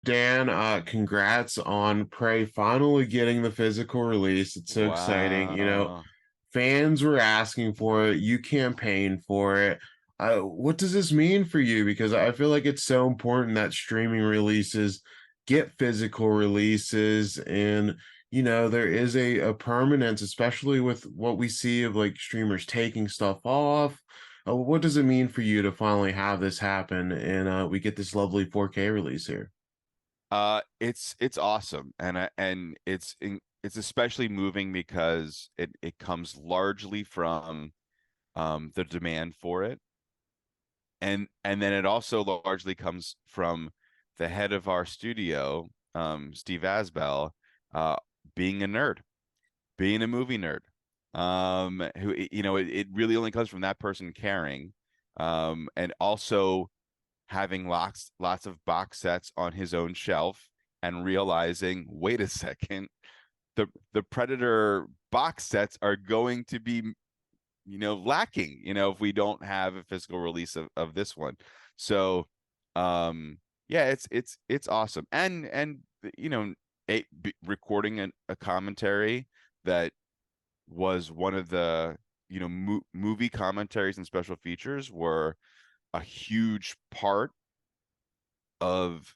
Dan, congrats on Prey finally getting the physical release. It's so exciting. Wow. Fans were asking for it. You campaigned for it. What does this mean for you? Because I feel like it's so important that streaming releases get physical releases, and there is a permanence, especially with what we see of like streamers taking stuff off. What does it mean for you to finally have this happen and we get this lovely 4K release here? It's awesome, and it's especially moving because it comes largely from the demand for it, and then it also largely comes from the head of our studio, Steve Asbell, uh, being a nerd, being a movie nerd, who it really only comes from that person caring, and also having lots of box sets on his own shelf and realizing, wait a second, the Predator box sets are going to be, lacking, if we don't have a physical release of this one. So, yeah, it's awesome. And recording a commentary that was one of the, movie commentaries and special features were a huge part of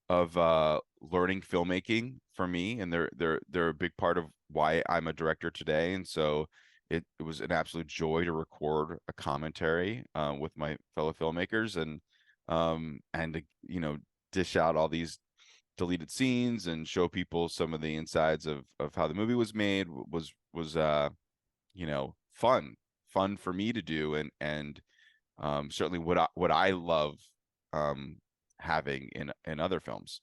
learning filmmaking for me, and they're a big part of why I'm a director today. And so it was an absolute joy to record a commentary with my fellow filmmakers, and to, dish out all these deleted scenes and show people some of the insides of how the movie was made was fun for me to do, and certainly what I love um having in other films.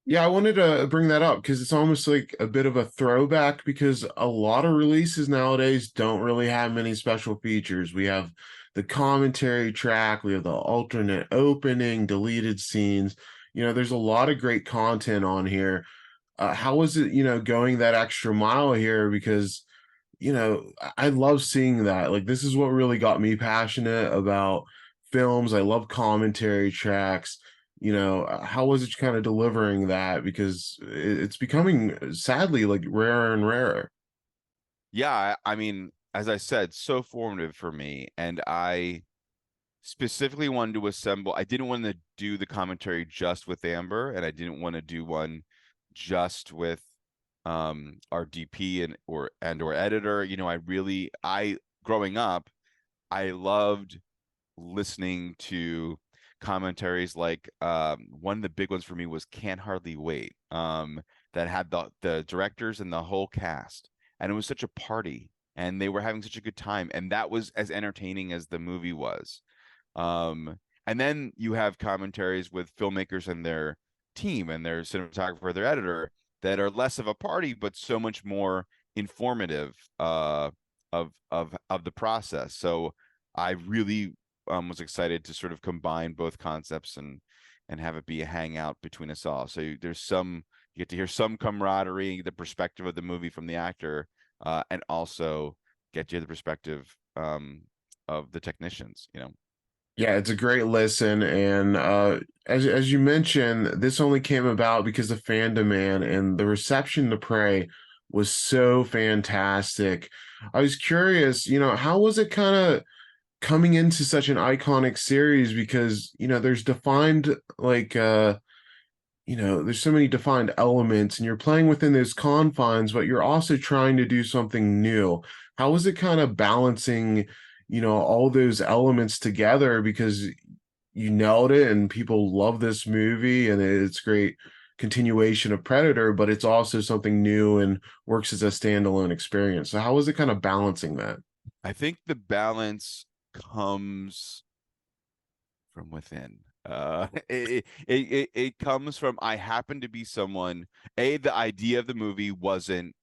Yeah, I wanted to bring that up because it's almost like a bit of a throwback because a lot of releases nowadays don't really have many special features. We have the commentary track, we have the alternate opening, deleted scenes. There's a lot of great content on here. How was it, going that extra mile here? Because, I love seeing that. Like, this is what really got me passionate about films. I love commentary tracks. How was it kind of delivering that? Because it's becoming sadly like rarer and rarer. Yeah, I mean, as I said, so formative for me, and I specifically wanted to assemble. I didn't want to do the commentary just with Amber, and I didn't want to do one just with our DP and or editor. I growing up, I loved listening to commentaries like, one of the big ones for me was Can't Hardly Wait, that had the directors and the whole cast, and it was such a party, and they were having such a good time, and that was as entertaining as the movie was. And then you have commentaries with filmmakers and their team and their cinematographer, their editor, that are less of a party but so much more informative, of the process. So I really, was excited to sort of combine both concepts and have it be a hangout between us all. So you get to hear some camaraderie, the perspective of the movie from the actor, and also get you the perspective, of the technicians. Yeah, it's a great listen, and as you mentioned, this only came about because of fan demand, and the reception to Prey was so fantastic. I was curious, how was it kind of coming into such an iconic series? Because there's defined like there's so many defined elements, and you're playing within those confines, but you're also trying to do something new. How was it kind of balancing, all those elements together? Because you nailed it, and people love this movie, and it's great continuation of Predator, but it's also something new and works as a standalone experience. So how was it kind of balancing that? I think the balance comes from within. It comes from, I happen to be someone. The idea of the movie wasn't,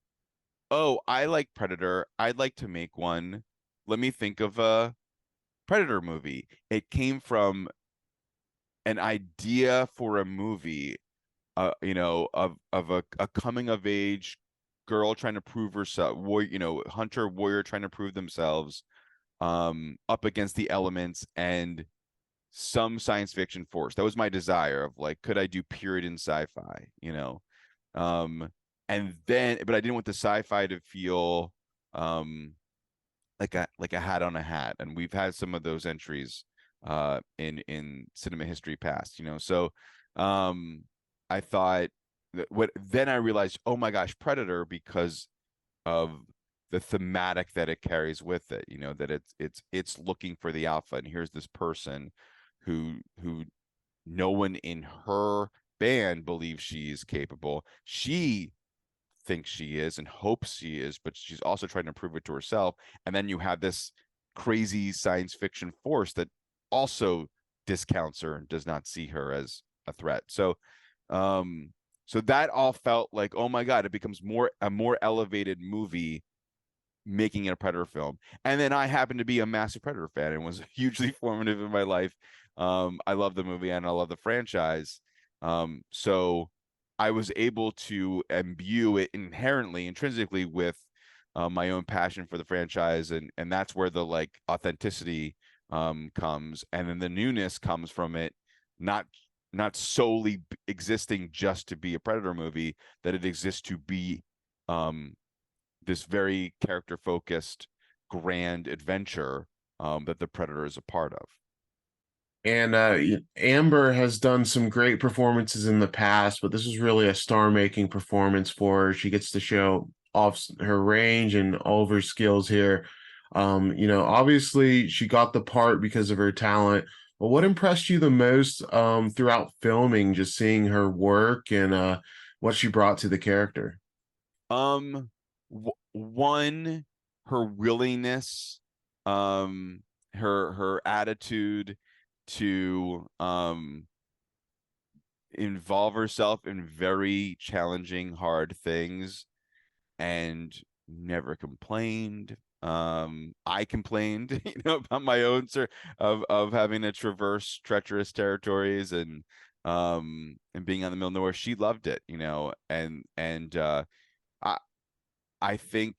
oh, I like Predator, I'd like to make one. Let me think of a Predator movie. It came from an idea for a movie, of a coming of age girl trying to prove herself, hunter warrior trying to prove themselves, up against the elements, and some science fiction force. That was my desire of like, could I do period in sci-fi, you know? Um, and then, but I didn't want the sci-fi to feel like a hat on a hat. And we've had some of those entries in cinema history past, you know. So I thought what then I realized, oh my gosh, Predator, because of the thematic that it carries with it, you know, that it's looking for the alpha, and here's this person who no one in her band believes she is capable. She thinks she is and hopes she is, but she's also trying to prove it to herself. And then you have this crazy science fiction force that also discounts her and does not see her as a threat. Um, so that all felt like, oh my God, it becomes a more elevated movie making it a Predator film. And then I happen to be a massive Predator fan and was hugely formative in my life. I love the movie and I love the franchise. So I was able to imbue it inherently, intrinsically with my own passion for the franchise, and that's where the like authenticity comes, and then the newness comes from it, not not solely existing just to be a Predator movie, that it exists to be um this very character focused grand adventure that the Predator is a part of. And Amber has done some great performances in the past, but this is really a star-making performance for her. She gets to show off her range and all of her skills here. Obviously she got the part because of her talent, but what impressed you the most throughout filming, just seeing her work and what she brought to the character? Um, one, her willingness, um, her attitude to involve herself in very challenging, hard things and never complained. I complained, you know, about my own of having to traverse treacherous territories and being on the middle of nowhere. She loved it, you know, and I I think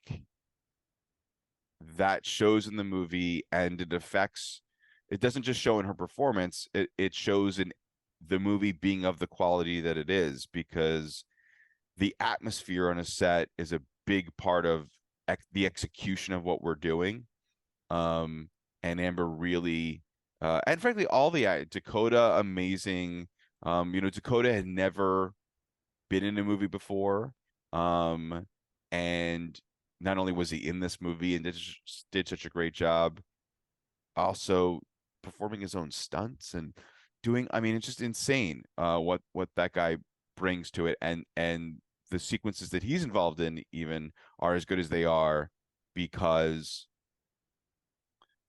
that shows in the movie, and it affects. It doesn't just show in her performance. It shows in the movie being of the quality that it is, because the atmosphere on a set is a big part of the execution of what we're doing. Um, and Amber really, and frankly, all the Dakota, amazing. Dakota had never been in a movie before. And not only was he in this movie and did such a great job, also performing his own stunts and doing, I mean, it's just insane what that guy brings to it. And the sequences that he's involved in even are as good as they are because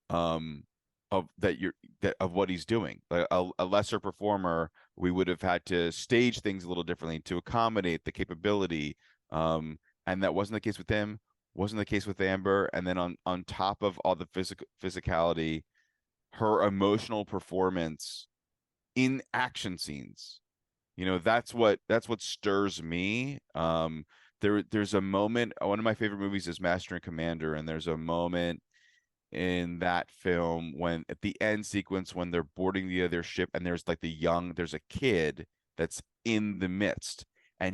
um of that you're that of what he's doing. A lesser performer, we would have had to stage things a little differently to accommodate the capability. And that wasn't the case with him, wasn't the case with Amber. And then on top of all the physicality, her emotional performance in action scenes, you know, that's what stirs me. There's a moment, one of my favorite movies is Master and Commander, and there's a moment in that film when at the end sequence when they're boarding the other ship, and there's a kid that's in the midst, and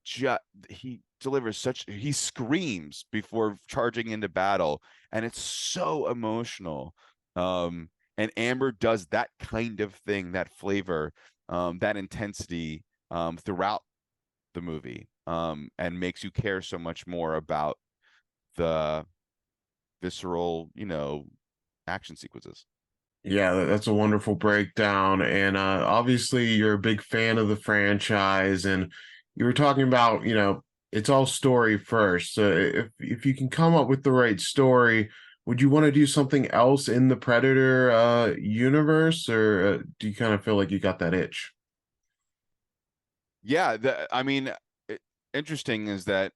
just he delivers such, he screams before charging into battle, and it's so emotional. And Amber does that kind of thing, that flavor, that intensity throughout the movie, and makes you care so much more about the visceral, action sequences. Yeah, that's a wonderful breakdown. And obviously, you're a big fan of the franchise, and you were talking about, it's all story first. So if you can come up with the right story, would you want to do something else in the Predator universe, or do you kind of feel like you got that itch? Yeah, I mean, interesting is that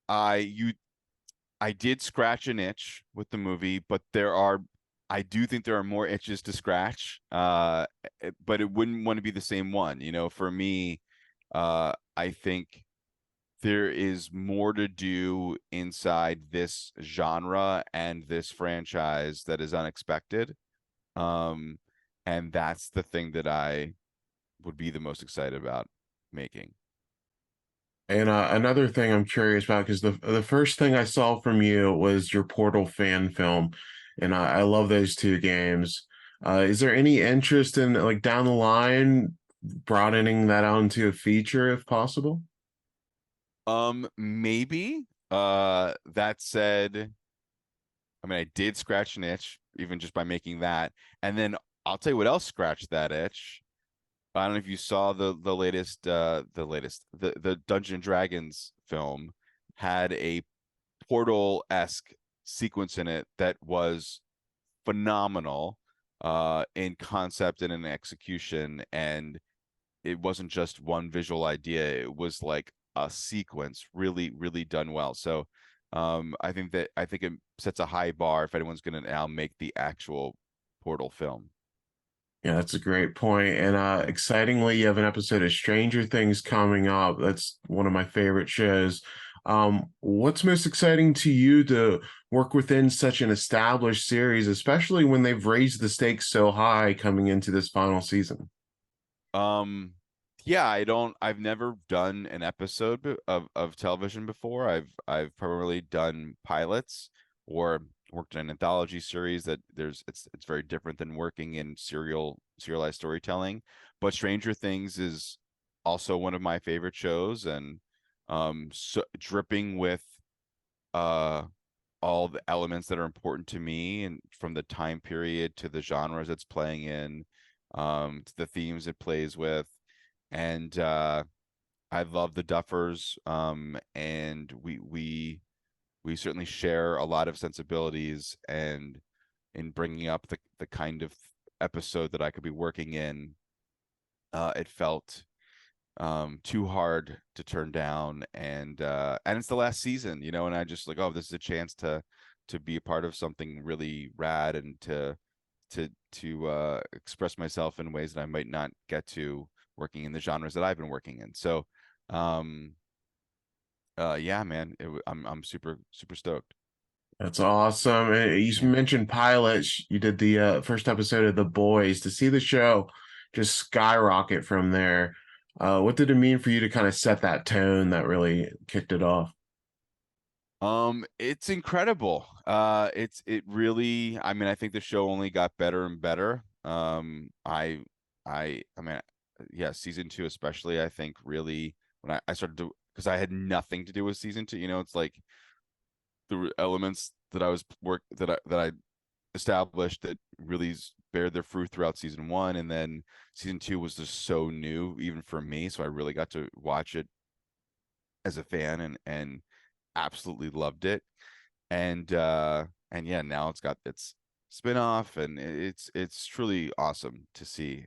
I you I did scratch an itch with the movie, but I do think there are more itches to scratch. But it wouldn't want to be the same one. You know, for me, I think there is more to do inside this genre and this franchise that is unexpected. Um, and that's the thing that I would be the most excited about making. And another thing I'm curious about, because the first thing I saw from you was your Portal fan film, and I love those two games. Is there any interest in like down the line broadening that out into a feature if possible? Maybe. That said, I mean, I did scratch an itch even just by making that, and then I'll tell you what else scratched that itch. I don't know if you saw the Dungeon and Dragons film had a Portal-esque sequence in it that was phenomenal in concept and in execution, and it wasn't just one visual idea, it was like a sequence really, really done well. So I think it sets a high bar if anyone's going to now make the actual Portal film. Yeah, that's a great point. And Yeah. excitingly, you have an episode of Stranger Things coming up. That's one of my favorite shows. What's most exciting to you to work within such an established series, especially when they've raised the stakes so high coming into this final season? Um, yeah, I've never done an episode of television before. I've primarily done pilots or worked in an anthology series that it's very different than working in serialized storytelling. But Stranger Things is also one of my favorite shows, and so dripping with uh all the elements that are important to me, and from the time period to the genres it's playing in, to the themes it plays with. And I love the Duffers, and we certainly share a lot of sensibilities, and in bringing up the kind of episode that I could be working in, it felt too hard to turn down, and it's the last season, and I just like, oh, this is a chance to be a part of something really rad, and to express myself in ways that I might not get to working in the genres that I've been working in. So um yeah, man, I'm super super stoked. That's awesome. And you Yeah. mentioned pilots. You did the first episode of The Boys. To see the show just skyrocket from there, what did it mean for you to kind of set that tone that really kicked it off? It's incredible. It really, I mean, I think the show only got better and better. I mean, yeah, season two especially, I think really when I started to, because I had nothing to do with season two, it's like the elements that I was work that I established that really bear their fruit throughout season one, and then season two was just so new even for me, so I really got to watch it as a fan, and absolutely loved it. And yeah, now it's got its spin-off, and it's truly awesome to see.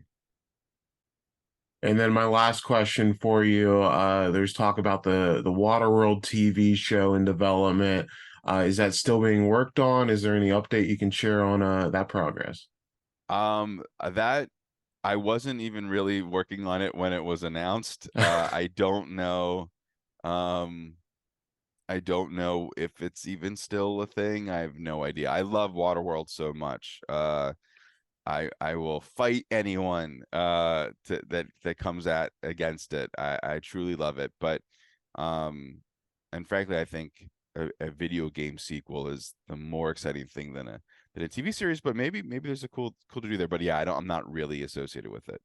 And then my last question for you, there's talk about the Waterworld TV show in development. Is that still being worked on? Is there any update you can share on that progress? That I wasn't even really working on it when it was announced. Um I don't know if it's even still a thing. I have no idea. I love Waterworld so much. I will fight anyone that comes at against it. I truly love it. But um and frankly, I think a video game sequel is the more exciting thing than a TV series, but maybe there's a cool to do there. But yeah, I'm not really associated with it.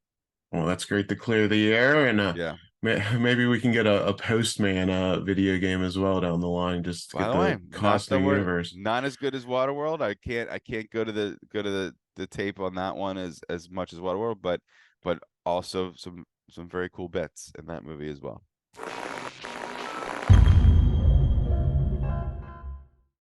Well, that's great to clear the air, and Yeah. maybe we can get a Postman video game as well down the line, just to By get the way, the not the cosmic word, universe. not as good as Waterworld. I can't go to the tape on that one as much as Waterworld, but also some very cool bits in that movie as well.